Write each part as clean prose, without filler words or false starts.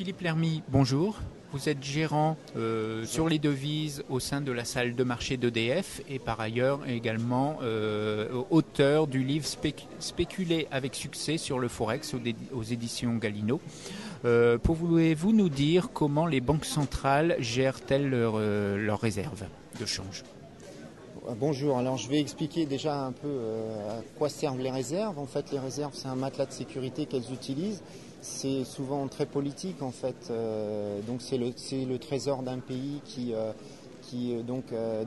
Philippe Lermy, bonjour. Vous êtes gérant sur les devises au sein de la salle de marché d'EDF et par ailleurs également auteur du livre Spéculer avec succès sur le Forex aux éditions Galino. Pouvez-vous nous dire comment les banques centrales gèrent-elles leurs réserves de change ? Bonjour, alors je vais expliquer déjà un peu à quoi servent les réserves. En fait, les réserves, c'est un matelas de sécurité qu'elles utilisent. C'est souvent très politique en fait. Donc c'est le trésor d'un pays qui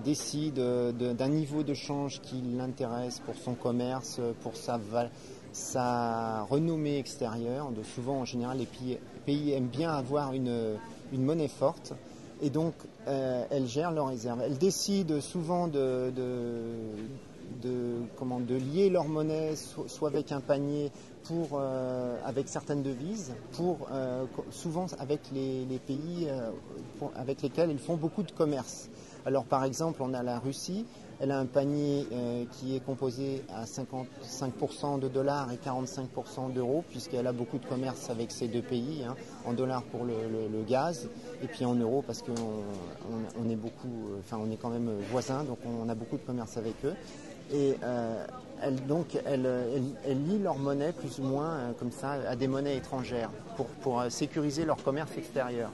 décide d'un niveau de change qui l'intéresse pour son commerce, pour sa renommée extérieure. Souvent, en général, les pays aiment bien avoir une monnaie forte. Et donc, elles gèrent leurs réserves. Elles décident souvent de lier leur monnaie, soit avec un panier, avec certaines devises, souvent avec les pays avec lesquels elles font beaucoup de commerce. Alors, par exemple, on a la Russie. Elle a un panier qui est composé à 55% de dollars et 45% d'euros, puisqu'elle a beaucoup de commerce avec ces deux pays, en dollars pour le gaz, et puis en euros parce qu'on est on est quand même voisins, donc on a beaucoup de commerce avec eux. Et elles lient leur monnaie plus ou moins comme ça à des monnaies étrangères pour sécuriser leur commerce extérieur.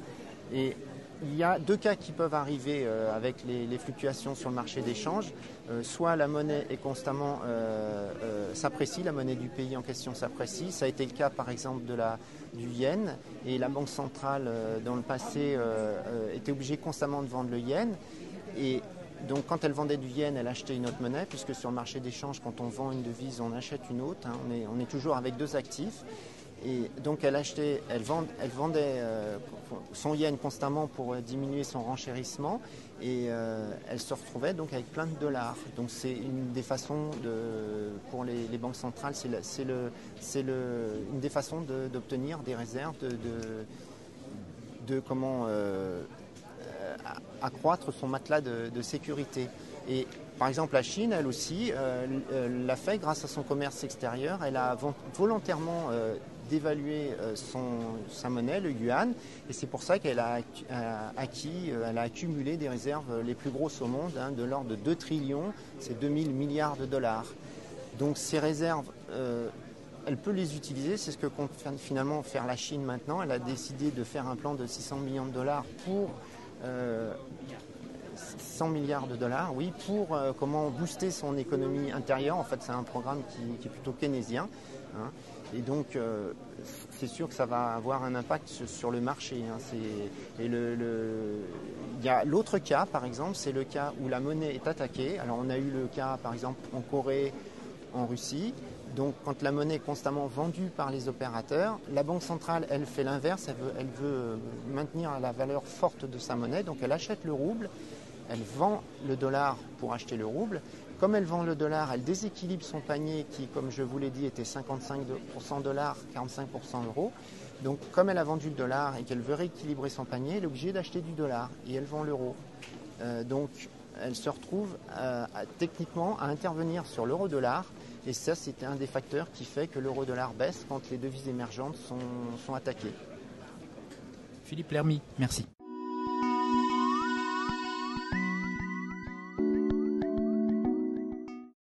Et il y a deux cas qui peuvent arriver avec les fluctuations sur le marché des changes. Soit la monnaie est constamment s'apprécie, la monnaie du pays en question s'apprécie. Ça a été le cas par exemple du yen, et la Banque centrale dans le passé était obligée constamment de vendre le yen. Et donc quand elle vendait du yen, elle achetait une autre monnaie, puisque sur le marché des changes, quand on vend une devise, on achète une autre. On est toujours avec deux actifs. Et donc elle vendait son yen constamment pour diminuer son renchérissement, et elle se retrouvait donc avec plein de dollars. Donc c'est une des façons pour les banques centrales, une des façons d'obtenir des réserves, accroître son matelas de sécurité. Et par exemple, la Chine, elle aussi, l'a fait grâce à son commerce extérieur. Elle a volontairement d'évaluer sa monnaie, le yuan, et c'est pour ça qu'elle a accumulé des réserves les plus grosses au monde, de l'ordre de 2 trillions, c'est 2000 milliards de dollars. Donc ces réserves, elle peut les utiliser, c'est ce que compte finalement faire la Chine maintenant. Elle a décidé de faire un plan de 600 millions de dollars pour 100 milliards de dollars, oui, pour comment booster son économie intérieure. En fait, c'est un programme qui est plutôt keynésien. Et donc, c'est sûr que ça va avoir un impact sur le marché. Il y a l'autre cas, par exemple, c'est le cas où la monnaie est attaquée. Alors, on a eu le cas, par exemple, en Corée, en Russie. Donc, quand la monnaie est constamment vendue par les opérateurs, la Banque centrale, elle fait l'inverse. Elle veut maintenir la valeur forte de sa monnaie. Donc, elle achète le rouble. Elle vend le dollar pour acheter le rouble. Comme elle vend le dollar, elle déséquilibre son panier qui, comme je vous l'ai dit, était 55% dollars, 45% euros. Donc comme elle a vendu le dollar et qu'elle veut rééquilibrer son panier, elle est obligée d'acheter du dollar et elle vend l'euro. Donc elle se retrouve techniquement à intervenir sur l'euro-dollar, et ça c'est un des facteurs qui fait que l'euro-dollar baisse quand les devises émergentes sont attaquées. Philippe Lermy, merci.